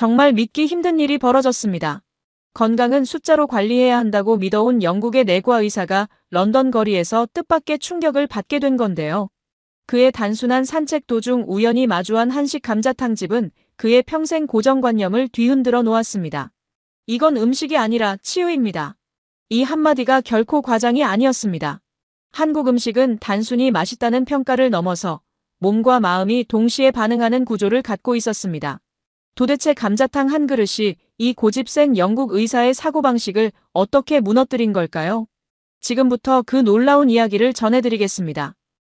정말 믿기 힘든 일이 벌어졌습니다. 건강은 숫자로 관리해야 한다고 믿어온 영국의 내과 의사가 런던 거리에서 뜻밖의 충격을 받게 된 건데요. 그의 단순한 산책 도중 우연히 마주한 한식 감자탕집은 그의 평생 고정관념을 뒤흔들어 놓았습니다. 이건 음식이 아니라 치유입니다. 이 한마디가 결코 과장이 아니었습니다. 한국 음식은 단순히 맛있다는 평가를 넘어서 몸과 마음이 동시에 반응하는 구조를 갖고 있었습니다. 도대체 감자탕 한 그릇이 이 고집센 영국 의사의 사고방식을 어떻게 무너뜨린 걸까요? 지금부터 그 놀라운 이야기를 전해드리겠습니다.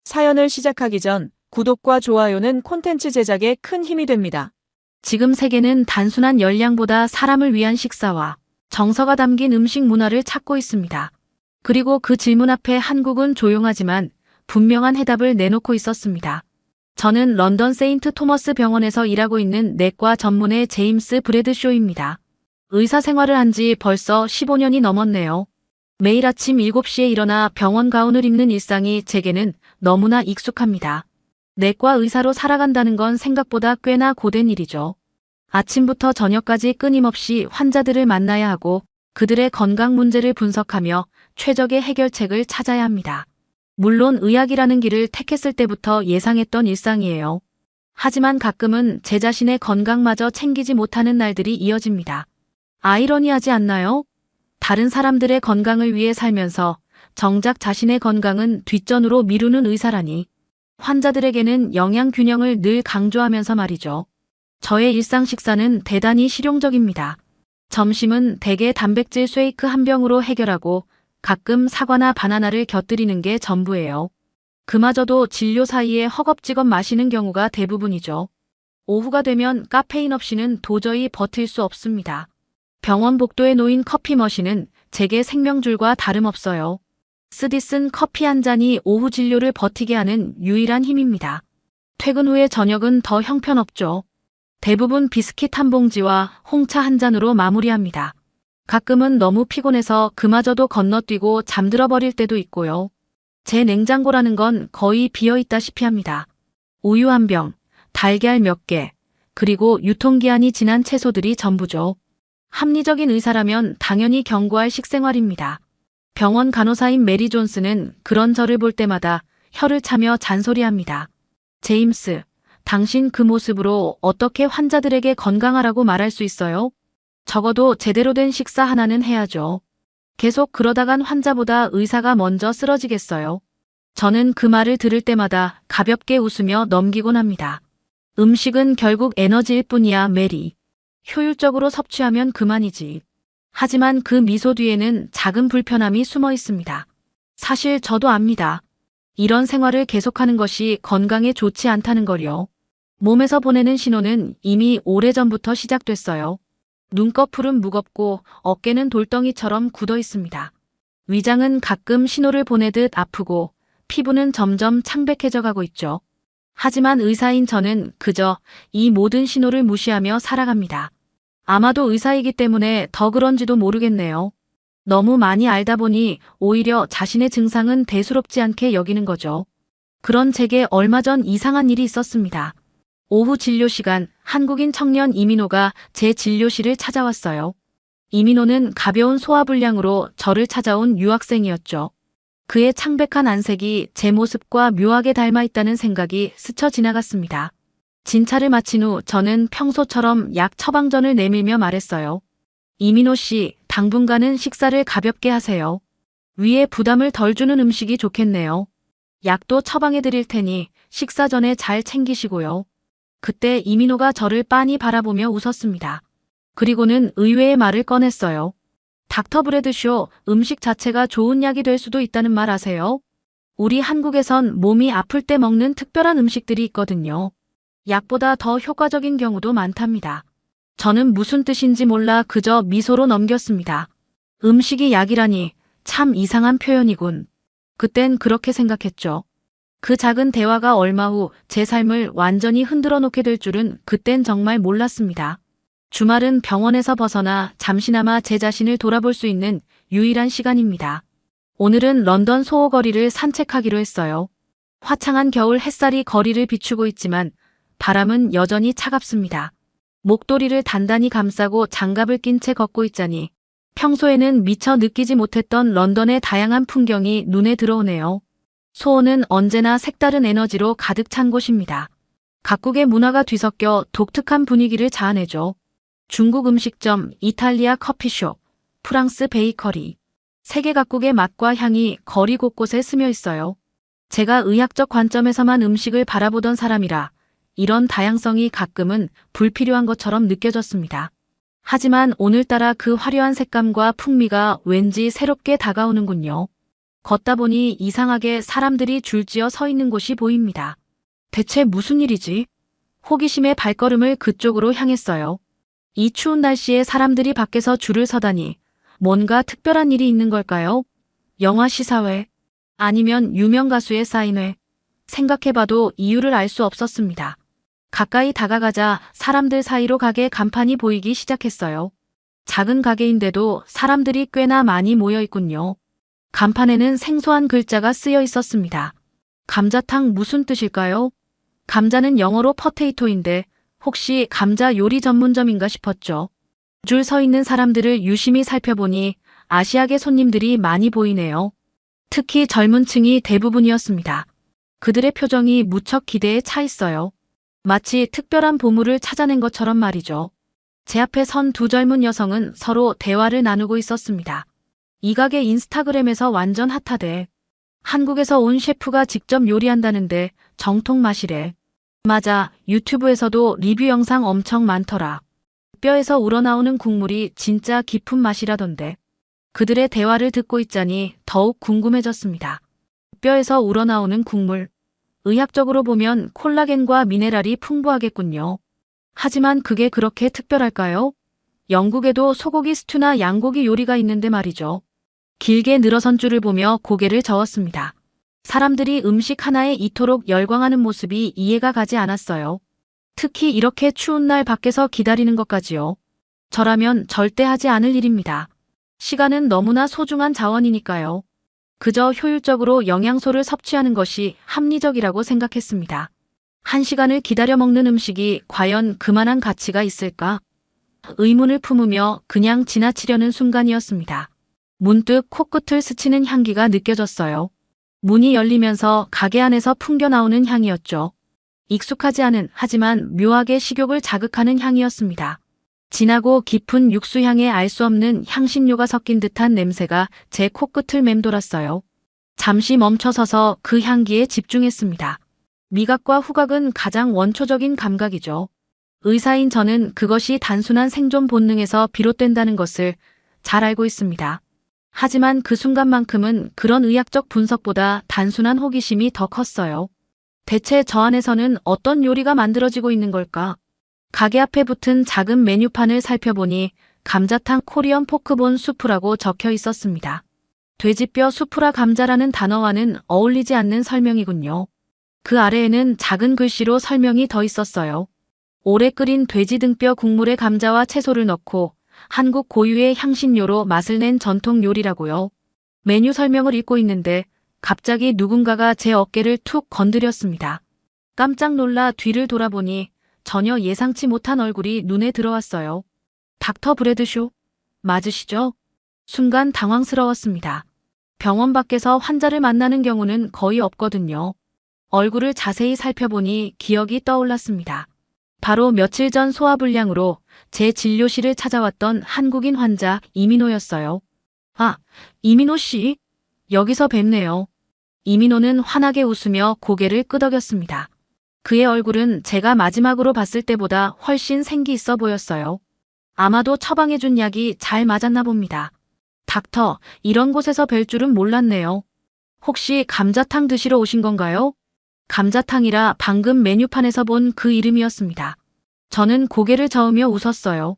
사연을 시작하기 전 구독과 좋아요는 콘텐츠 제작에 큰 힘이 됩니다. 지금 세계는 단순한 열량보다 사람을 위한 식사와 정서가 담긴 음식 문화를 찾고 있습니다. 그리고 그 질문 앞에 한국은 조용하지만 분명한 해답을 내놓고 있었습니다. 저는 런던 세인트 토머스 병원에서 일하고 있는 내과 전문의 제임스 브래드쇼입니다. 의사 생활을 한 지 벌써 15년이 넘었네요. 매일 아침 7시에 일어나 병원 가운을 입는 일상이 제게는 너무나 익숙합니다. 내과 의사로 살아간다는 건 생각보다 꽤나 고된 일이죠. 아침부터 저녁까지 끊임없이 환자들을 만나야 하고 그들의 건강 문제를 분석하며 최적의 해결책을 찾아야 합니다. 물론 의학이라는 길을 택했을 때부터 예상했던 일상이에요. 하지만 가끔은 제 자신의 건강마저 챙기지 못하는 날들이 이어집니다. 아이러니하지 않나요? 다른 사람들의 건강을 위해 살면서 정작 자신의 건강은 뒷전으로 미루는 의사라니. 환자들에게는 영양 균형을 늘 강조하면서 말이죠. 저의 일상 식사는 대단히 실용적입니다. 점심은 대개 단백질 쉐이크 한 병으로 해결하고 가끔 사과나 바나나를 곁들이는 게 전부예요. 그마저도 진료 사이에 허겁지겁 마시는 경우가 대부분이죠. 오후가 되면 카페인 없이는 도저히 버틸 수 없습니다. 병원 복도에 놓인 커피 머신은 제게 생명줄과 다름없어요. 쓰디 쓴 커피 한 잔이 오후 진료를 버티게 하는 유일한 힘입니다. 퇴근 후의 저녁은 더 형편없죠. 대부분 비스킷 한 봉지와 홍차 한 잔으로 마무리합니다. 가끔은 너무 피곤해서 그마저도 건너뛰고 잠들어 버릴 때도 있고요. 제 냉장고라는 건 거의 비어있다시피 합니다. 우유 한 병, 달걀 몇 개, 그리고 유통기한이 지난 채소들이 전부죠. 합리적인 의사라면 당연히 경고할 식생활입니다. 병원 간호사인 메리 존스는 그런 저를 볼 때마다 혀를 차며 잔소리합니다. 제임스, 당신 그 모습으로 어떻게 환자들에게 건강하라고 말할 수 있어요? 적어도 제대로 된 식사 하나는 해야죠. 계속 그러다간 환자보다 의사가 먼저 쓰러지겠어요. 저는 그 말을 들을 때마다 가볍게 웃으며 넘기곤 합니다. 음식은 결국 에너지일 뿐이야, 메리. 효율적으로 섭취하면 그만이지. 하지만 그 미소 뒤에는 작은 불편함이 숨어 있습니다. 사실 저도 압니다. 이런 생활을 계속하는 것이 건강에 좋지 않다는 걸요. 몸에서 보내는 신호는 이미 오래전부터 시작됐어요. 눈꺼풀은 무겁고 어깨는 돌덩이처럼 굳어 있습니다. 위장은 가끔 신호를 보내듯 아프고 피부는 점점 창백해져 가고 있죠. 하지만 의사인 저는 그저 이 모든 신호를 무시하며 살아갑니다. 아마도 의사이기 때문에 더 그런지도 모르겠네요. 너무 많이 알다 보니 오히려 자신의 증상은 대수롭지 않게 여기는 거죠. 그런 제게 얼마 전 이상한 일이 있었습니다. 오후 진료 시간, 한국인 청년 이민호가 제 진료실을 찾아왔어요. 이민호는 가벼운 소화불량으로 저를 찾아온 유학생이었죠. 그의 창백한 안색이 제 모습과 묘하게 닮아 있다는 생각이 스쳐 지나갔습니다. 진찰을 마친 후 저는 평소처럼 약 처방전을 내밀며 말했어요. 이민호 씨, 당분간은 식사를 가볍게 하세요. 위에 부담을 덜 주는 음식이 좋겠네요. 약도 처방해 드릴 테니 식사 전에 잘 챙기시고요. 그때 이민호가 저를 빤히 바라보며 웃었습니다. 그리고는 의외의 말을 꺼냈어요. 닥터 브래드쇼, 음식 자체가 좋은 약이 될 수도 있다는 말 아세요? 우리 한국에선 몸이 아플 때 먹는 특별한 음식들이 있거든요. 약보다 더 효과적인 경우도 많답니다. 저는 무슨 뜻인지 몰라 그저 미소로 넘겼습니다. 음식이 약이라니 참 이상한 표현이군. 그땐 그렇게 생각했죠. 그 작은 대화가 얼마 후 제 삶을 완전히 흔들어 놓게 될 줄은 그땐 정말 몰랐습니다. 주말은 병원에서 벗어나 잠시나마 제 자신을 돌아볼 수 있는 유일한 시간입니다. 오늘은 런던 소호거리를 산책하기로 했어요. 화창한 겨울 햇살이 거리를 비추고 있지만 바람은 여전히 차갑습니다. 목도리를 단단히 감싸고 장갑을 낀 채 걷고 있자니 평소에는 미처 느끼지 못했던 런던의 다양한 풍경이 눈에 들어오네요. 소원은 언제나 색다른 에너지로 가득 찬 곳입니다. 각국의 문화가 뒤섞여 독특한 분위기를 자아내죠. 중국 음식점, 이탈리아 커피숍, 프랑스 베이커리. 세계 각국의 맛과 향이 거리 곳곳에 스며 있어요. 제가 의학적 관점에서만 음식을 바라보던 사람이라 이런 다양성이 가끔은 불필요한 것처럼 느껴졌습니다. 하지만 오늘따라 그 화려한 색감과 풍미가 왠지 새롭게 다가오는군요. 걷다 보니 이상하게 사람들이 줄지어 서 있는 곳이 보입니다. 대체 무슨 일이지? 호기심에 발걸음을 그쪽으로 향했어요. 이 추운 날씨에 사람들이 밖에서 줄을 서다니 뭔가 특별한 일이 있는 걸까요? 영화 시사회? 아니면 유명 가수의 사인회? 생각해봐도 이유를 알 수 없었습니다. 가까이 다가가자 사람들 사이로 가게 간판이 보이기 시작했어요. 작은 가게인데도 사람들이 꽤나 많이 모여 있군요. 간판에는 생소한 글자가 쓰여 있었습니다. 감자탕 무슨 뜻일까요? 감자는 영어로 포테이토인데 혹시 감자 요리 전문점인가 싶었죠. 줄 서 있는 사람들을 유심히 살펴보니 아시아계 손님들이 많이 보이네요. 특히 젊은 층이 대부분이었습니다. 그들의 표정이 무척 기대에 차 있어요. 마치 특별한 보물을 찾아낸 것처럼 말이죠. 제 앞에 선 두 젊은 여성은 서로 대화를 나누고 있었습니다. 이 가게 인스타그램에서 완전 핫하대. 한국에서 온 셰프가 직접 요리한다는데 정통 맛이래. 맞아, 유튜브에서도 리뷰 영상 엄청 많더라. 뼈에서 우러나오는 국물이 진짜 깊은 맛이라던데. 그들의 대화를 듣고 있자니 더욱 궁금해졌습니다. 뼈에서 우러나오는 국물. 의학적으로 보면 콜라겐과 미네랄이 풍부하겠군요. 하지만 그게 그렇게 특별할까요? 영국에도 소고기 스튜나 양고기 요리가 있는데 말이죠. 길게 늘어선 줄을 보며 고개를 저었습니다. 사람들이 음식 하나에 이토록 열광하는 모습이 이해가 가지 않았어요. 특히 이렇게 추운 날 밖에서 기다리는 것까지요. 저라면 절대 하지 않을 일입니다. 시간은 너무나 소중한 자원이니까요. 그저 효율적으로 영양소를 섭취하는 것이 합리적이라고 생각했습니다. 1시간을 기다려 먹는 음식이 과연 그만한 가치가 있을까? 의문을 품으며 그냥 지나치려는 순간이었습니다. 문득 코끝을 스치는 향기가 느껴졌어요. 문이 열리면서 가게 안에서 풍겨나오는 향이었죠. 익숙하지 않은 하지만 묘하게 식욕을 자극하는 향이었습니다. 진하고 깊은 육수향에 알 수 없는 향신료가 섞인 듯한 냄새가 제 코끝을 맴돌았어요. 잠시 멈춰서서 그 향기에 집중했습니다. 미각과 후각은 가장 원초적인 감각이죠. 의사인 저는 그것이 단순한 생존 본능에서 비롯된다는 것을 잘 알고 있습니다. 하지만 그 순간만큼은 그런 의학적 분석보다 단순한 호기심이 더 컸어요. 대체 저 안에서는 어떤 요리가 만들어지고 있는 걸까? 가게 앞에 붙은 작은 메뉴판을 살펴보니 감자탕 코리안 포크본 수프라고 적혀 있었습니다. 돼지뼈 수프라 감자라는 단어와는 어울리지 않는 설명이군요. 그 아래에는 작은 글씨로 설명이 더 있었어요. 오래 끓인 돼지 등뼈 국물에 감자와 채소를 넣고 한국 고유의 향신료로 맛을 낸 전통 요리라고요. 메뉴 설명을 읽고 있는데 갑자기 누군가가 제 어깨를 툭 건드렸습니다. 깜짝 놀라 뒤를 돌아보니 전혀 예상치 못한 얼굴이 눈에 들어왔어요. 닥터 브래드쇼? 맞으시죠? 순간 당황스러웠습니다. 병원 밖에서 환자를 만나는 경우는 거의 없거든요. 얼굴을 자세히 살펴보니 기억이 떠올랐습니다. 바로 며칠 전 소화불량으로 제 진료실을 찾아왔던 한국인 환자 이민호였어요. 아, 이민호 씨? 여기서 뵙네요. 이민호는 환하게 웃으며 고개를 끄덕였습니다. 그의 얼굴은 제가 마지막으로 봤을 때보다 훨씬 생기 있어 보였어요. 아마도 처방해준 약이 잘 맞았나 봅니다. 닥터, 이런 곳에서 뵐 줄은 몰랐네요. 혹시 감자탕 드시러 오신 건가요? 감자탕이라 방금 메뉴판에서 본 그 이름이었습니다. 저는 고개를 저으며 웃었어요.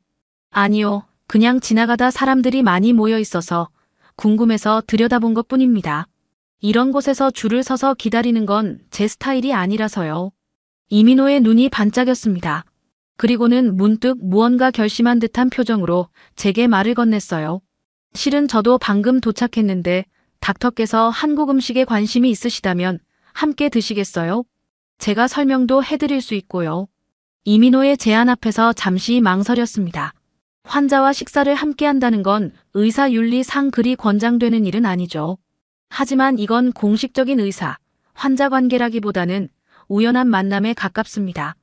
아니요, 그냥 지나가다 사람들이 많이 모여 있어서 궁금해서 들여다본 것뿐입니다. 이런 곳에서 줄을 서서 기다리는 건 제 스타일이 아니라서요. 이민호의 눈이 반짝였습니다. 그리고는 문득 무언가 결심한 듯한 표정으로 제게 말을 건넸어요. 실은 저도 방금 도착했는데 닥터께서 한국 음식에 관심이 있으시다면 함께 드시겠어요? 제가 설명도 해드릴 수 있고요. 이민호의 제안 앞에서 잠시 망설였습니다. 환자와 식사를 함께 한다는 건 의사윤리상 그리 권장되는 일은 아니죠. 하지만 이건 공식적인 의사, 환자 관계라기보다는 우연한 만남에 가깝습니다.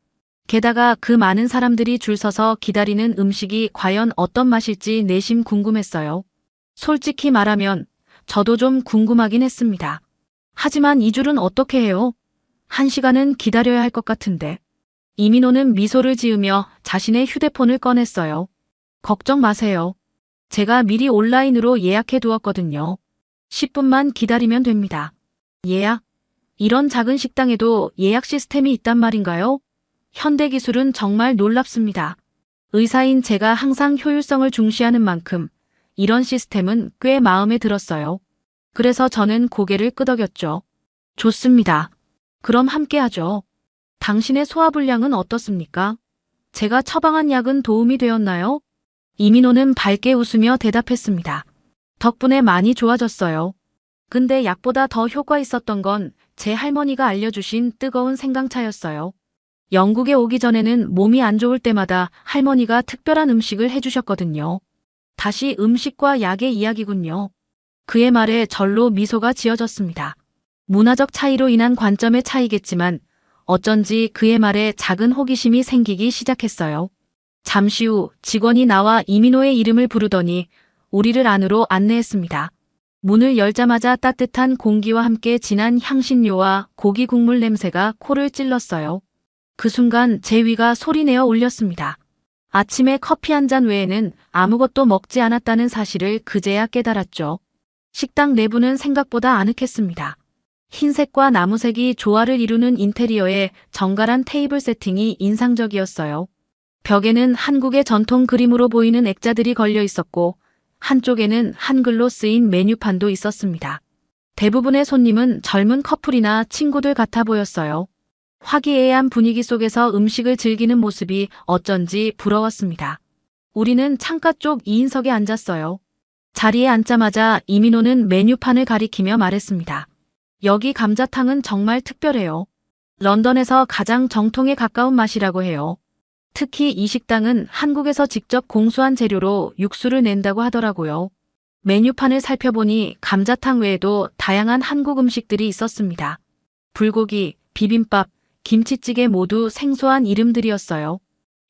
게다가 그 많은 사람들이 줄 서서 기다리는 음식이 과연 어떤 맛일지 내심 궁금했어요. 솔직히 말하면 저도 좀 궁금하긴 했습니다. 하지만 이 줄은 어떻게 해요? 1시간은 기다려야 할 것 같은데. 이민호는 미소를 지으며 자신의 휴대폰을 꺼냈어요. 걱정 마세요. 제가 미리 온라인으로 예약해 두었거든요. 10분만 기다리면 됩니다. 예약? 이런 작은 식당에도 예약 시스템이 있단 말인가요? 현대 기술은 정말 놀랍습니다. 의사인 제가 항상 효율성을 중시하는 만큼 이런 시스템은 꽤 마음에 들었어요. 그래서 저는 고개를 끄덕였죠. 좋습니다. 그럼 함께 하죠. 당신의 소화불량은 어떻습니까? 제가 처방한 약은 도움이 되었나요? 이민호는 밝게 웃으며 대답했습니다. 덕분에 많이 좋아졌어요. 근데 약보다 더 효과 있었던 건 제 할머니가 알려주신 뜨거운 생강차였어요. 영국에 오기 전에는 몸이 안 좋을 때마다 할머니가 특별한 음식을 해주셨거든요. 다시 음식과 약의 이야기군요. 그의 말에 절로 미소가 지어졌습니다. 문화적 차이로 인한 관점의 차이겠지만 어쩐지 그의 말에 작은 호기심이 생기기 시작했어요. 잠시 후 직원이 나와 이민호의 이름을 부르더니 우리를 안으로 안내했습니다. 문을 열자마자 따뜻한 공기와 함께 진한 향신료와 고기 국물 냄새가 코를 찔렀어요. 그 순간 제 위가 소리내어 울렸습니다. 아침에 커피 한 잔 외에는 아무것도 먹지 않았다는 사실을 그제야 깨달았죠. 식당 내부는 생각보다 아늑했습니다. 흰색과 나무색이 조화를 이루는 인테리어에 정갈한 테이블 세팅이 인상적이었어요. 벽에는 한국의 전통 그림으로 보이는 액자들이 걸려 있었고 한쪽에는 한글로 쓰인 메뉴판도 있었습니다. 대부분의 손님은 젊은 커플이나 친구들 같아 보였어요. 화기애애한 분위기 속에서 음식을 즐기는 모습이 어쩐지 부러웠습니다. 우리는 창가 쪽 2인석에 앉았어요. 자리에 앉자마자 이민호는 메뉴판을 가리키며 말했습니다. 여기 감자탕은 정말 특별해요. 런던에서 가장 정통에 가까운 맛이라고 해요. 특히 이 식당은 한국에서 직접 공수한 재료로 육수를 낸다고 하더라고요. 메뉴판을 살펴보니 감자탕 외에도 다양한 한국 음식들이 있었습니다. 불고기, 비빔밥, 김치찌개 모두 생소한 이름들이었어요.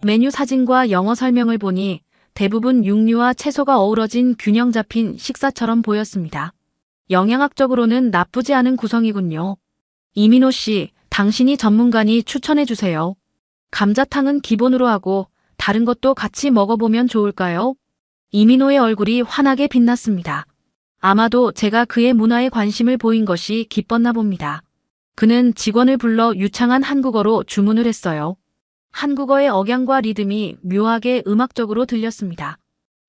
메뉴 사진과 영어 설명을 보니 대부분 육류와 채소가 어우러진 균형 잡힌 식사처럼 보였습니다. 영양학적으로는 나쁘지 않은 구성이군요. 이민호 씨, 당신이 전문가니 추천해 주세요. 감자탕은 기본으로 하고 다른 것도 같이 먹어보면 좋을까요? 이민호의 얼굴이 환하게 빛났습니다. 아마도 제가 그의 문화에 관심을 보인 것이 기뻤나 봅니다. 그는 직원을 불러 유창한 한국어로 주문을 했어요. 한국어의 억양과 리듬이 묘하게 음악적으로 들렸습니다.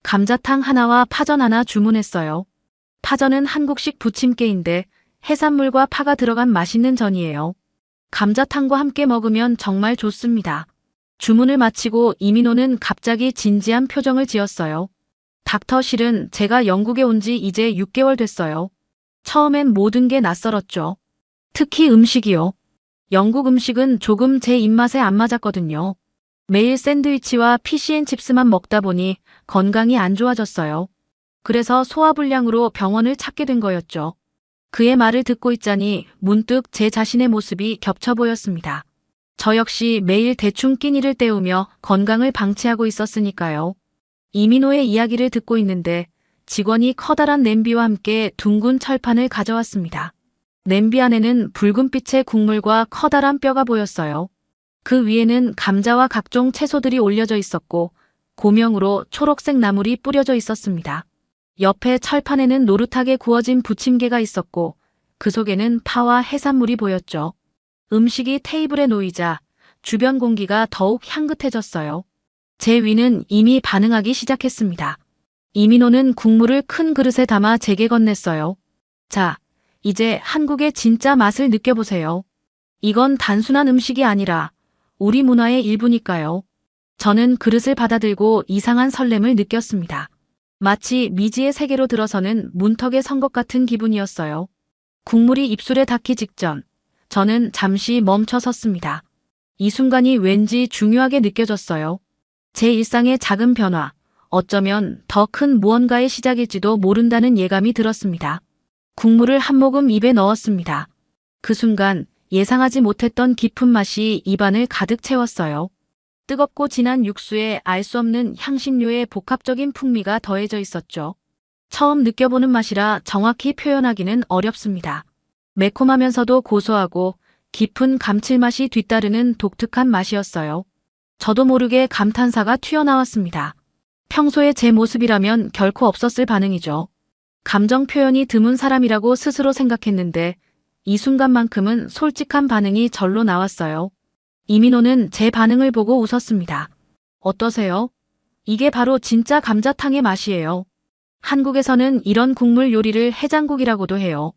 감자탕 하나와 파전 하나 주문했어요. 파전은 한국식 부침개인데 해산물과 파가 들어간 맛있는 전이에요. 감자탕과 함께 먹으면 정말 좋습니다. 주문을 마치고 이민호는 갑자기 진지한 표정을 지었어요. 닥터 실은 제가 영국에 온 지 이제 6개월 됐어요. 처음엔 모든 게 낯설었죠. 특히 음식이요. 영국 음식은 조금 제 입맛에 안 맞았거든요. 매일 샌드위치와 피시앤칩스만 먹다 보니 건강이 안 좋아졌어요. 그래서 소화불량으로 병원을 찾게 된 거였죠. 그의 말을 듣고 있자니 문득 제 자신의 모습이 겹쳐 보였습니다. 저 역시 매일 대충 끼니를 때우며 건강을 방치하고 있었으니까요. 이민호의 이야기를 듣고 있는데 직원이 커다란 냄비와 함께 둥근 철판을 가져왔습니다. 냄비 안에는 붉은빛의 국물과 커다란 뼈가 보였어요. 그 위에는 감자와 각종 채소들이 올려져 있었고 고명으로 초록색 나물이 뿌려져 있었습니다. 옆에 철판에는 노릇하게 구워진 부침개가 있었고 그 속에는 파와 해산물이 보였죠. 음식이 테이블에 놓이자 주변 공기가 더욱 향긋해졌어요. 제 위는 이미 반응하기 시작했습니다. 이민호는 국물을 큰 그릇에 담아 제게 건넸어요. 자, 이제 한국의 진짜 맛을 느껴보세요. 이건 단순한 음식이 아니라 우리 문화의 일부니까요. 저는 그릇을 받아들고 이상한 설렘을 느꼈습니다. 마치 미지의 세계로 들어서는 문턱에 선 것 같은 기분이었어요. 국물이 입술에 닿기 직전 저는 잠시 멈춰 섰습니다. 이 순간이 왠지 중요하게 느껴졌어요. 제 일상의 작은 변화, 어쩌면 더 큰 무언가의 시작일지도 모른다는 예감이 들었습니다. 국물을 한 모금 입에 넣었습니다. 그 순간 예상하지 못했던 깊은 맛이 입안을 가득 채웠어요. 뜨겁고 진한 육수에 알 수 없는 향신료의 복합적인 풍미가 더해져 있었죠. 처음 느껴보는 맛이라 정확히 표현하기는 어렵습니다. 매콤하면서도 고소하고 깊은 감칠맛이 뒤따르는 독특한 맛이었어요. 저도 모르게 감탄사가 튀어나왔습니다. 평소에 제 모습이라면 결코 없었을 반응이죠. 감정 표현이 드문 사람이라고 스스로 생각했는데 이 순간만큼은 솔직한 반응이 절로 나왔어요. 이민호는 제 반응을 보고 웃었습니다. 어떠세요? 이게 바로 진짜 감자탕의 맛이에요. 한국에서는 이런 국물 요리를 해장국이라고도 해요.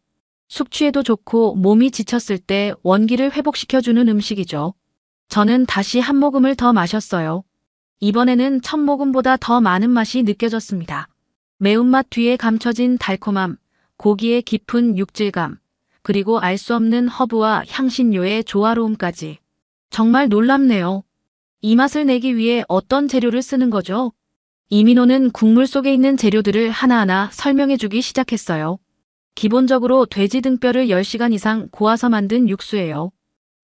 숙취에도 좋고 몸이 지쳤을 때 원기를 회복시켜주는 음식이죠. 저는 다시 한 모금을 더 마셨어요. 이번에는 첫 모금보다 더 많은 맛이 느껴졌습니다. 매운맛 뒤에 감춰진 달콤함, 고기의 깊은 육질감, 그리고 알 수 없는 허브와 향신료의 조화로움까지. 정말 놀랍네요. 이 맛을 내기 위해 어떤 재료를 쓰는 거죠? 이민호는 국물 속에 있는 재료들을 하나하나 설명해주기 시작했어요. 기본적으로 돼지 등뼈를 10시간 이상 고아서 만든 육수예요.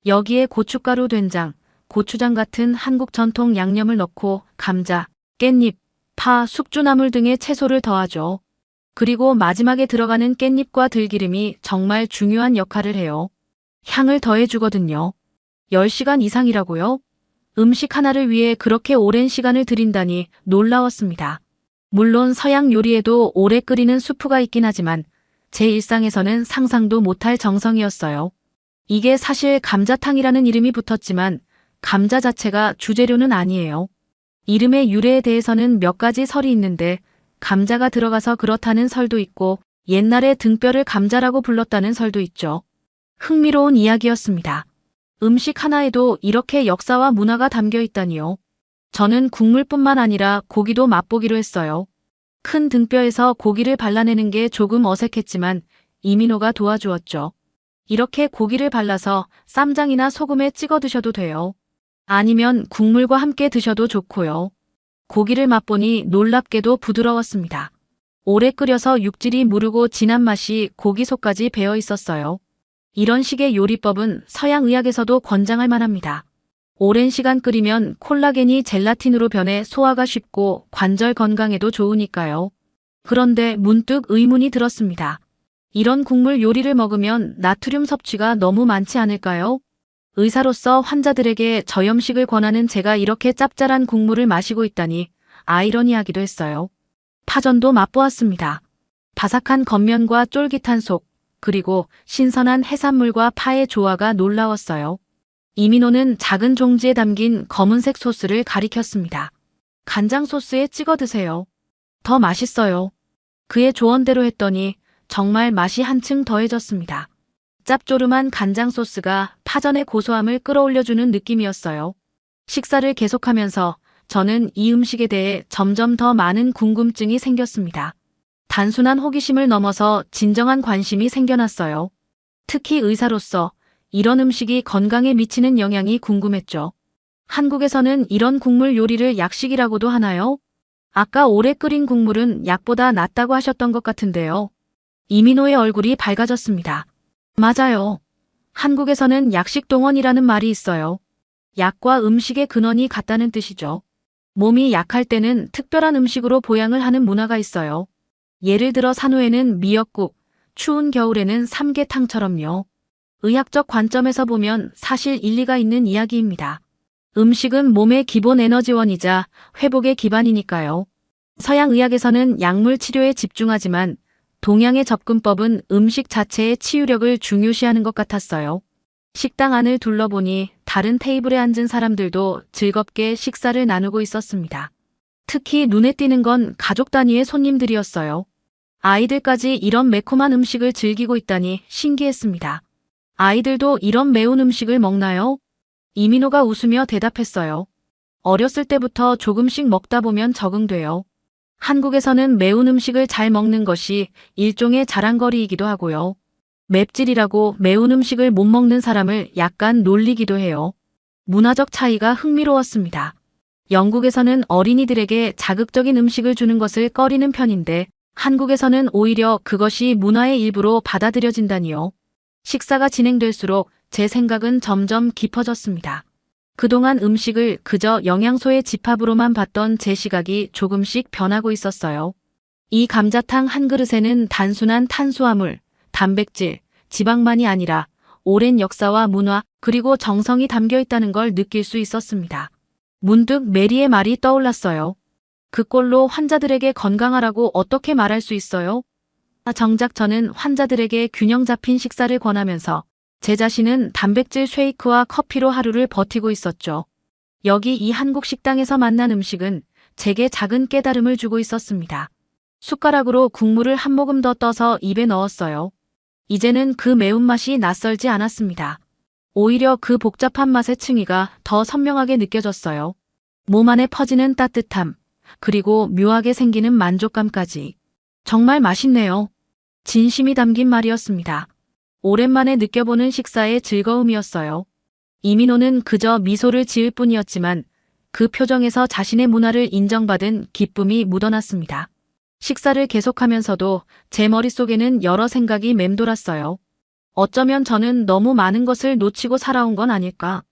여기에 고춧가루, 된장, 고추장 같은 한국 전통 양념을 넣고 감자, 깻잎, 파, 숙주나물 등의 채소를 더하죠. 그리고 마지막에 들어가는 깻잎과 들기름이 정말 중요한 역할을 해요. 향을 더해주거든요. 10시간 이상이라고요? 음식 하나를 위해 그렇게 오랜 시간을 들인다니 놀라웠습니다. 물론 서양 요리에도 오래 끓이는 수프가 있긴 하지만 제 일상에서는 상상도 못할 정성이었어요. 이게 사실 감자탕이라는 이름이 붙었지만 감자 자체가 주재료는 아니에요. 이름의 유래에 대해서는 몇 가지 설이 있는데 감자가 들어가서 그렇다는 설도 있고 옛날에 등뼈를 감자라고 불렀다는 설도 있죠. 흥미로운 이야기였습니다. 음식 하나에도 이렇게 역사와 문화가 담겨 있다니요. 저는 국물뿐만 아니라 고기도 맛보기로 했어요. 큰 등뼈에서 고기를 발라내는 게 조금 어색했지만 이민호가 도와주었죠. 이렇게 고기를 발라서 쌈장이나 소금에 찍어 드셔도 돼요. 아니면 국물과 함께 드셔도 좋고요. 고기를 맛보니 놀랍게도 부드러웠습니다. 오래 끓여서 육질이 무르고 진한 맛이 고기 속까지 배어 있었어요. 이런 식의 요리법은 서양 의학에서도 권장할 만합니다. 오랜 시간 끓이면 콜라겐이 젤라틴으로 변해 소화가 쉽고 관절 건강에도 좋으니까요. 그런데 문득 의문이 들었습니다. 이런 국물 요리를 먹으면 나트륨 섭취가 너무 많지 않을까요? 의사로서 환자들에게 저염식을 권하는 제가 이렇게 짭짤한 국물을 마시고 있다니 아이러니하기도 했어요. 파전도 맛보았습니다. 바삭한 겉면과 쫄깃한 속, 그리고 신선한 해산물과 파의 조화가 놀라웠어요. 이민호는 작은 종지에 담긴 검은색 소스를 가리켰습니다. 간장 소스에 찍어 드세요. 더 맛있어요. 그의 조언대로 했더니 정말 맛이 한층 더해졌습니다. 짭조름한 간장 소스가 파전의 고소함을 끌어올려주는 느낌이었어요. 식사를 계속하면서 저는 이 음식에 대해 점점 더 많은 궁금증이 생겼습니다. 단순한 호기심을 넘어서 진정한 관심이 생겨났어요. 특히 의사로서 이런 음식이 건강에 미치는 영향이 궁금했죠. 한국에서는 이런 국물 요리를 약식이라고도 하나요? 아까 오래 끓인 국물은 약보다 낫다고 하셨던 것 같은데요. 이민호의 얼굴이 밝아졌습니다. 맞아요. 한국에서는 약식동원이라는 말이 있어요. 약과 음식의 근원이 같다는 뜻이죠. 몸이 약할 때는 특별한 음식으로 보양을 하는 문화가 있어요. 예를 들어 산후에는 미역국, 추운 겨울에는 삼계탕처럼요. 의학적 관점에서 보면 사실 일리가 있는 이야기입니다. 음식은 몸의 기본 에너지원이자 회복의 기반이니까요. 서양 의학에서는 약물 치료에 집중하지만 동양의 접근법은 음식 자체의 치유력을 중요시하는 것 같았어요. 식당 안을 둘러보니 다른 테이블에 앉은 사람들도 즐겁게 식사를 나누고 있었습니다. 특히 눈에 띄는 건 가족 단위의 손님들이었어요. 아이들까지 이런 매콤한 음식을 즐기고 있다니 신기했습니다. 아이들도 이런 매운 음식을 먹나요? 이민호가 웃으며 대답했어요. 어렸을 때부터 조금씩 먹다 보면 적응돼요. 한국에서는 매운 음식을 잘 먹는 것이 일종의 자랑거리이기도 하고요. 맵찔이라고 매운 음식을 못 먹는 사람을 약간 놀리기도 해요. 문화적 차이가 흥미로웠습니다. 영국에서는 어린이들에게 자극적인 음식을 주는 것을 꺼리는 편인데 한국에서는 오히려 그것이 문화의 일부로 받아들여진다니요. 식사가 진행될수록 제 생각은 점점 깊어졌습니다. 그동안 음식을 그저 영양소의 집합으로만 봤던 제 시각이 조금씩 변하고 있었어요. 이 감자탕 한 그릇에는 단순한 탄수화물, 단백질, 지방만이 아니라 오랜 역사와 문화 그리고 정성이 담겨 있다는 걸 느낄 수 있었습니다. 문득 메리의 말이 떠올랐어요. 그 꼴로 환자들에게 건강하라고 어떻게 말할 수 있어요? 정작 저는 환자들에게 균형 잡힌 식사를 권하면서 제 자신은 단백질 쉐이크와 커피로 하루를 버티고 있었죠. 여기 이 한국 식당에서 만난 음식은 제게 작은 깨달음을 주고 있었습니다. 숟가락으로 국물을 한 모금 더 떠서 입에 넣었어요. 이제는 그 매운맛이 낯설지 않았습니다. 오히려 그 복잡한 맛의 층위가 더 선명하게 느껴졌어요. 몸 안에 퍼지는 따뜻함, 그리고 묘하게 생기는 만족감까지. 정말 맛있네요. 진심이 담긴 말이었습니다. 오랜만에 느껴보는 식사의 즐거움이었어요. 이민호는 그저 미소를 지을 뿐이었지만 그 표정에서 자신의 문화를 인정받은 기쁨이 묻어났습니다. 식사를 계속하면서도 제 머릿속에는 여러 생각이 맴돌았어요. 어쩌면 저는 너무 많은 것을 놓치고 살아온 건 아닐까.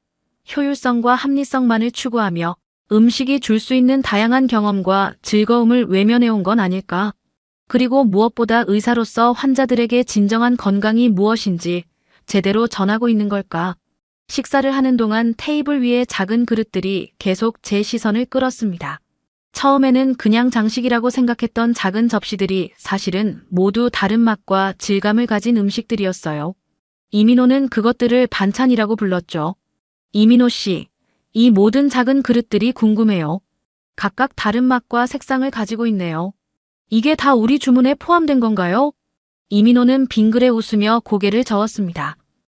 효율성과 합리성만을 추구하며 음식이 줄 수 있는 다양한 경험과 즐거움을 외면해온 건 아닐까. 그리고 무엇보다 의사로서 환자들에게 진정한 건강이 무엇인지 제대로 전하고 있는 걸까. 식사를 하는 동안 테이블 위의 작은 그릇들이 계속 제 시선을 끌었습니다. 처음에는 그냥 장식이라고 생각했던 작은 접시들이 사실은 모두 다른 맛과 질감을 가진 음식들이었어요. 이민호는 그것들을 반찬이라고 불렀죠. 이민호 씨, 이 모든 작은 그릇들이 궁금해요. 각각 다른 맛과 색상을 가지고 있네요. 이게 다 우리 주문에 포함된 건가요? 이민호는 빙그레 웃으며 고개를 저었습니다.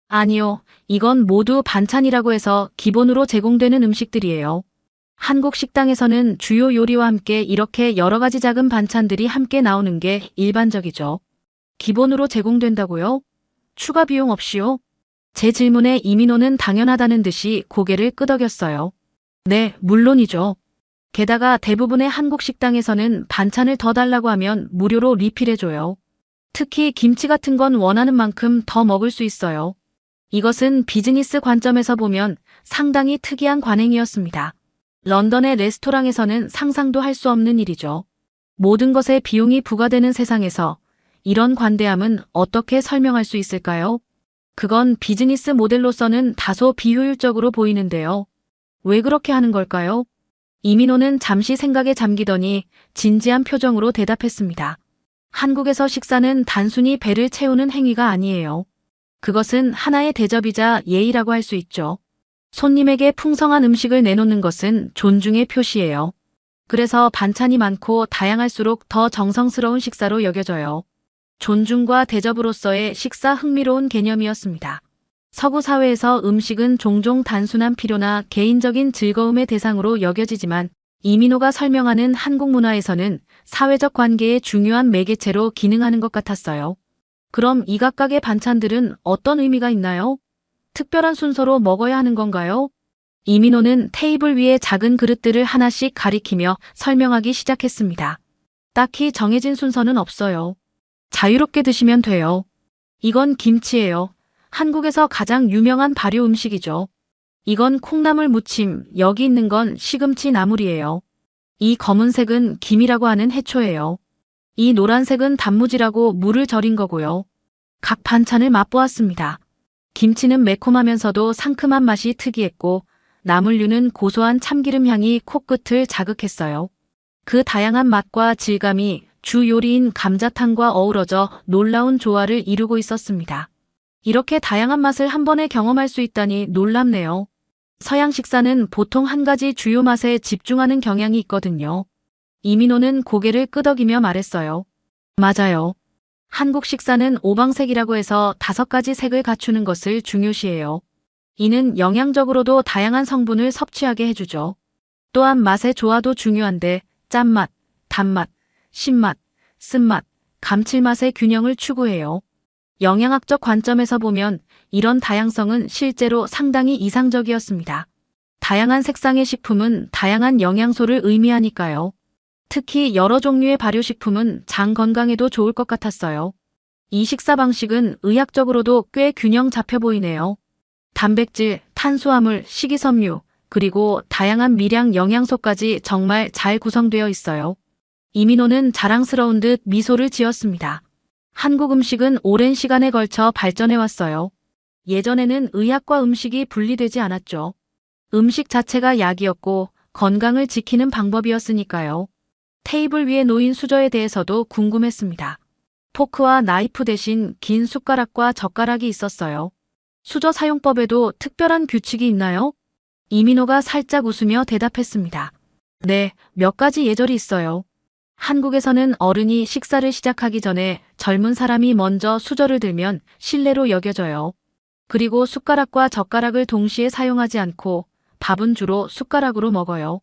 아니요, 이건 모두 반찬이라고 해서 기본으로 제공되는 음식들이에요. 한국 식당에서는 주요 요리와 함께 이렇게 여러 가지 작은 반찬들이 함께 나오는 게 일반적이죠. 기본으로 제공된다고요? 추가 비용 없이요? 제 질문에 이민호는 당연하다는 듯이 고개를 끄덕였어요. 네, 물론이죠. 게다가 대부분의 한국 식당에서는 반찬을 더 달라고 하면 무료로 리필해줘요. 특히 김치 같은 건 원하는 만큼 더 먹을 수 있어요. 이것은 비즈니스 관점에서 보면 상당히 특이한 관행이었습니다. 런던의 레스토랑에서는 상상도 할 수 없는 일이죠. 모든 것에 비용이 부과되는 세상에서 이런 관대함은 어떻게 설명할 수 있을까요? 그건 비즈니스 모델로서는 다소 비효율적으로 보이는데요. 왜 그렇게 하는 걸까요? 이민호는 잠시 생각에 잠기더니 진지한 표정으로 대답했습니다. 한국에서 식사는 단순히 배를 채우는 행위가 아니에요. 그것은 하나의 대접이자 예의라고 할 수 있죠. 손님에게 풍성한 음식을 내놓는 것은 존중의 표시예요. 그래서 반찬이 많고 다양할수록 더 정성스러운 식사로 여겨져요. 존중과 대접으로서의 식사 흥미로운 개념이었습니다. 서구 사회에서 음식은 종종 단순한 필요나 개인적인 즐거움의 대상으로 여겨지지만 이민호가 설명하는 한국 문화에서는 사회적 관계의 중요한 매개체로 기능하는 것 같았어요. 그럼 이 각각의 반찬들은 어떤 의미가 있나요? 특별한 순서로 먹어야 하는 건가요? 이민호는 테이블 위에 작은 그릇들을 하나씩 가리키며 설명하기 시작했습니다. 딱히 정해진 순서는 없어요. 자유롭게 드시면 돼요. 이건 김치예요. 한국에서 가장 유명한 발효 음식이죠. 이건 콩나물 무침, 여기 있는 건 시금치 나물이에요. 이 검은색은 김이라고 하는 해초예요. 이 노란색은 단무지라고 물을 절인 거고요. 각 반찬을 맛보았습니다. 김치는 매콤하면서도 상큼한 맛이 특이했고 나물류는 고소한 참기름 향이 코끝을 자극했어요. 그 다양한 맛과 질감이 주 요리인 감자탕과 어우러져 놀라운 조화를 이루고 있었습니다. 이렇게 다양한 맛을 한 번에 경험할 수 있다니 놀랍네요. 서양 식사는 보통 한 가지 주요 맛에 집중하는 경향이 있거든요. 이민호는 고개를 끄덕이며 말했어요. 맞아요. 한국 식사는 오방색이라고 해서 5가지 색을 갖추는 것을 중요시해요. 이는 영양적으로도 다양한 성분을 섭취하게 해주죠. 또한 맛의 조화도 중요한데 짠맛, 단맛, 신맛, 쓴맛, 감칠맛의 균형을 추구해요. 영양학적 관점에서 보면 이런 다양성은 실제로 상당히 이상적이었습니다. 다양한 색상의 식품은 다양한 영양소를 의미하니까요. 특히 여러 종류의 발효식품은 장 건강에도 좋을 것 같았어요. 이 식사 방식은 의학적으로도 꽤 균형 잡혀 보이네요. 단백질, 탄수화물, 식이섬유, 그리고 다양한 미량 영양소까지 정말 잘 구성되어 있어요. 이민호는 자랑스러운 듯 미소를 지었습니다. 한국 음식은 오랜 시간에 걸쳐 발전해 왔어요. 예전에는 의학과 음식이 분리되지 않았죠. 음식 자체가 약이었고 건강을 지키는 방법이었으니까요. 테이블 위에 놓인 수저에 대해서도 궁금했습니다. 포크와 나이프 대신 긴 숟가락과 젓가락이 있었어요. 수저 사용법에도 특별한 규칙이 있나요? 이민호가 살짝 웃으며 대답했습니다. 네, 몇 가지 예절이 있어요. 한국에서는 어른이 식사를 시작하기 전에 젊은 사람이 먼저 수저를 들면 실례로 여겨져요. 그리고 숟가락과 젓가락을 동시에 사용하지 않고 밥은 주로 숟가락으로 먹어요.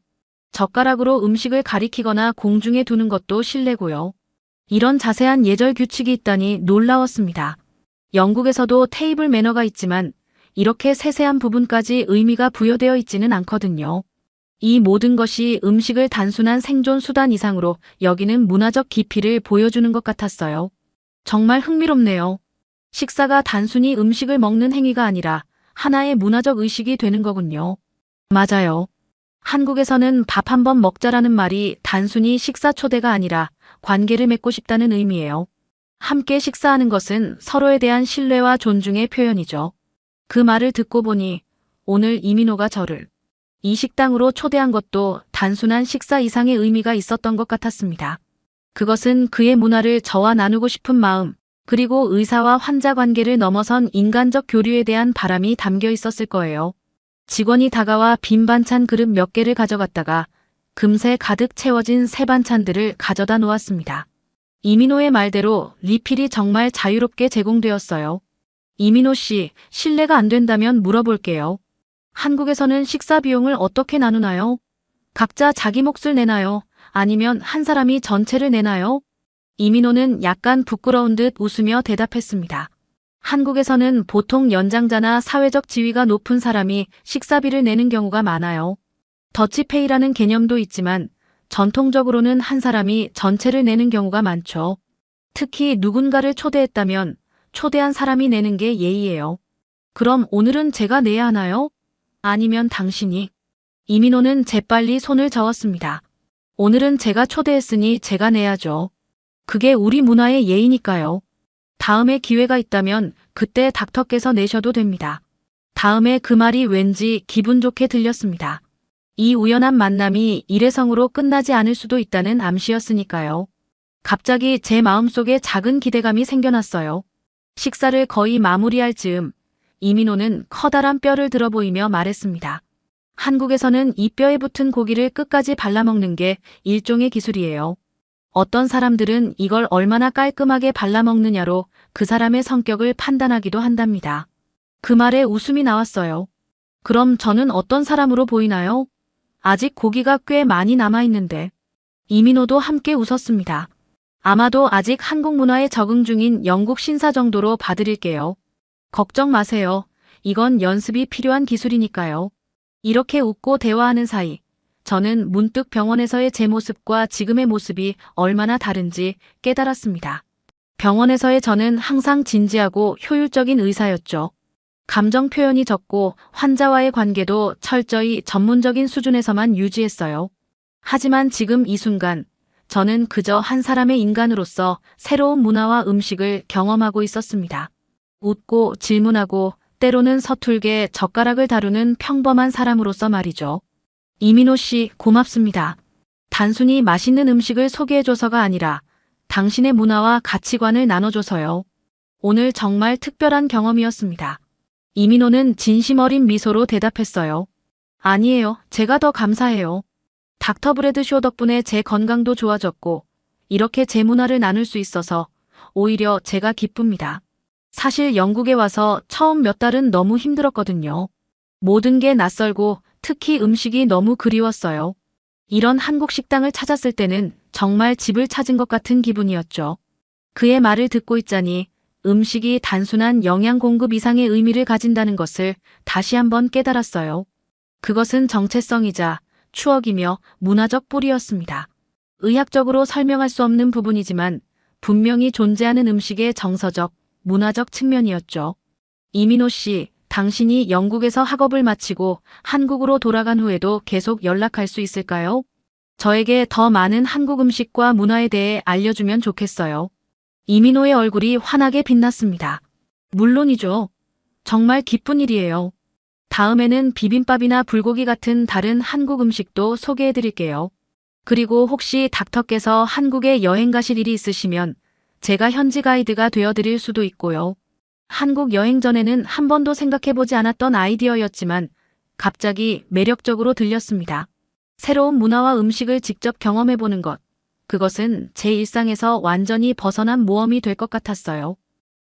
젓가락으로 음식을 가리키거나 공중에 두는 것도 실례고요. 이런 자세한 예절 규칙이 있다니 놀라웠습니다. 영국에서도 테이블 매너가 있지만 이렇게 세세한 부분까지 의미가 부여되어 있지는 않거든요. 이 모든 것이 음식을 단순한 생존 수단 이상으로 여기는 문화적 깊이를 보여주는 것 같았어요. 정말 흥미롭네요. 식사가 단순히 음식을 먹는 행위가 아니라 하나의 문화적 의식이 되는 거군요. 맞아요. 한국에서는 밥 한 번 먹자라는 말이 단순히 식사 초대가 아니라 관계를 맺고 싶다는 의미예요. 함께 식사하는 것은 서로에 대한 신뢰와 존중의 표현이죠. 그 말을 듣고 보니 오늘 이민호가 저를 이 식당으로 초대한 것도 단순한 식사 이상의 의미가 있었던 것 같았습니다. 그것은 그의 문화를 저와 나누고 싶은 마음, 그리고 의사와 환자 관계를 넘어선 인간적 교류에 대한 바람이 담겨 있었을 거예요. 직원이 다가와 빈 반찬 그릇 몇 개를 가져갔다가 금세 가득 채워진 새 반찬들을 가져다 놓았습니다. 이민호의 말대로 리필이 정말 자유롭게 제공되었어요. 이민호 씨, 실례가 안 된다면 물어볼게요. 한국에서는 식사 비용을 어떻게 나누나요? 각자 자기 몫을 내나요? 아니면 한 사람이 전체를 내나요? 이민호는 약간 부끄러운 듯 웃으며 대답했습니다. 한국에서는 보통 연장자나 사회적 지위가 높은 사람이 식사비를 내는 경우가 많아요. 더치페이라는 개념도 있지만 전통적으로는 한 사람이 전체를 내는 경우가 많죠. 특히 누군가를 초대했다면 초대한 사람이 내는 게 예의예요. 그럼 오늘은 제가 내야 하나요? 아니면 당신이? 이민호는 재빨리 손을 저었습니다. 오늘은 제가 초대했으니 제가 내야죠. 그게 우리 문화의 예의니까요. 다음에 기회가 있다면 그때 닥터께서 내셔도 됩니다. 다음에 그 말이 왠지 기분 좋게 들렸습니다. 이 우연한 만남이 일회성으로 끝나지 않을 수도 있다는 암시였으니까요. 갑자기 제 마음속에 작은 기대감이 생겨났어요. 식사를 거의 마무리할 즈음 이민호는 커다란 뼈를 들어 보이며 말했습니다. 한국에서는 이 뼈에 붙은 고기를 끝까지 발라먹는 게 일종의 기술이에요. 어떤 사람들은 이걸 얼마나 깔끔하게 발라먹느냐로 그 사람의 성격을 판단하기도 한답니다. 그 말에 웃음이 나왔어요. 그럼 저는 어떤 사람으로 보이나요? 아직 고기가 꽤 많이 남아있는데. 이민호도 함께 웃었습니다. 아마도 아직 한국 문화에 적응 중인 영국 신사 정도로 봐드릴게요. 걱정 마세요. 이건 연습이 필요한 기술이니까요. 이렇게 웃고 대화하는 사이 저는 문득 병원에서의 제 모습과 지금의 모습이 얼마나 다른지 깨달았습니다. 병원에서의 저는 항상 진지하고 효율적인 의사였죠. 감정 표현이 적고 환자와의 관계도 철저히 전문적인 수준에서만 유지했어요. 하지만 지금 이 순간 저는 그저 한 사람의 인간으로서 새로운 문화와 음식을 경험하고 있었습니다. 웃고 질문하고 때로는 서툴게 젓가락을 다루는 평범한 사람으로서 말이죠. 이민호 씨, 고맙습니다. 단순히 맛있는 음식을 소개해줘서가 아니라 당신의 문화와 가치관을 나눠줘서요. 오늘 정말 특별한 경험이었습니다. 이민호는 진심 어린 미소로 대답했어요. 아니에요. 제가 더 감사해요. 닥터 브래드쇼 덕분에 제 건강도 좋아졌고 이렇게 제 문화를 나눌 수 있어서 오히려 제가 기쁩니다. 사실 영국에 와서 처음 몇 달은 너무 힘들었거든요. 모든 게 낯설고 특히 음식이 너무 그리웠어요. 이런 한국 식당을 찾았을 때는 정말 집을 찾은 것 같은 기분이었죠. 그의 말을 듣고 있자니 음식이 단순한 영양 공급 이상의 의미를 가진다는 것을 다시 한번 깨달았어요. 그것은 정체성이자 추억이며 문화적 뿌리였습니다. 의학적으로 설명할 수 없는 부분이지만 분명히 존재하는 음식의 정서적, 문화적 측면이었죠. 이민호 씨, 당신이 영국에서 학업을 마치고 한국으로 돌아간 후에도 계속 연락할 수 있을까요? 저에게 더 많은 한국 음식과 문화에 대해 알려주면 좋겠어요. 이민호의 얼굴이 환하게 빛났습니다. 물론이죠. 정말 기쁜 일이에요. 다음에는 비빔밥이나 불고기 같은 다른 한국 음식도 소개해 드릴게요. 그리고 혹시 닥터께서 한국에 여행 가실 일이 있으시면 제가 현지 가이드가 되어 드릴 수도 있고요. 한국 여행 전에는 한 번도 생각해보지 않았던 아이디어였지만 갑자기 매력적으로 들렸습니다. 새로운 문화와 음식을 직접 경험해보는 것. 그것은 제 일상에서 완전히 벗어난 모험이 될 것 같았어요.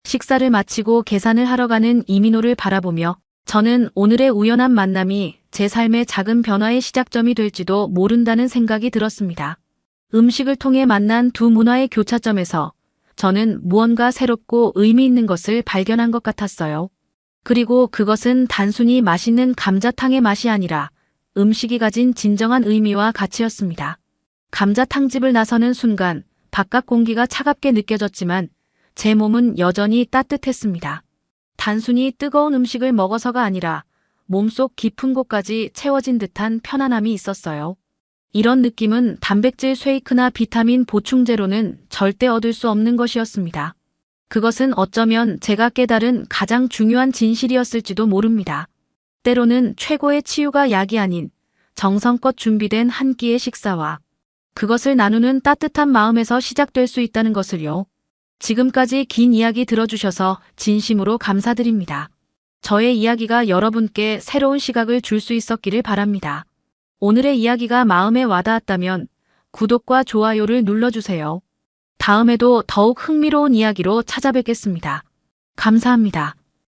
식사를 마치고 계산을 하러 가는 이민호를 바라보며 저는 오늘의 우연한 만남이 제 삶의 작은 변화의 시작점이 될지도 모른다는 생각이 들었습니다. 음식을 통해 만난 두 문화의 교차점에서 저는 무언가 새롭고 의미 있는 것을 발견한 것 같았어요. 그리고 그것은 단순히 맛있는 감자탕의 맛이 아니라 음식이 가진 진정한 의미와 가치였습니다. 감자탕집을 나서는 순간 바깥 공기가 차갑게 느껴졌지만 제 몸은 여전히 따뜻했습니다. 단순히 뜨거운 음식을 먹어서가 아니라 몸속 깊은 곳까지 채워진 듯한 편안함이 있었어요. 이런 느낌은 단백질 쉐이크나 비타민 보충제로는 절대 얻을 수 없는 것이었습니다. 그것은 어쩌면 제가 깨달은 가장 중요한 진실이었을지도 모릅니다. 때로는 최고의 치유가 약이 아닌 정성껏 준비된 한 끼의 식사와 그것을 나누는 따뜻한 마음에서 시작될 수 있다는 것을요. 지금까지 긴 이야기 들어주셔서 진심으로 감사드립니다. 저의 이야기가 여러분께 새로운 시각을 줄 수 있었기를 바랍니다. 오늘의 이야기가 마음에 와닿았다면 구독과 좋아요를 눌러주세요. 다음에도 더욱 흥미로운 이야기로 찾아뵙겠습니다. 감사합니다.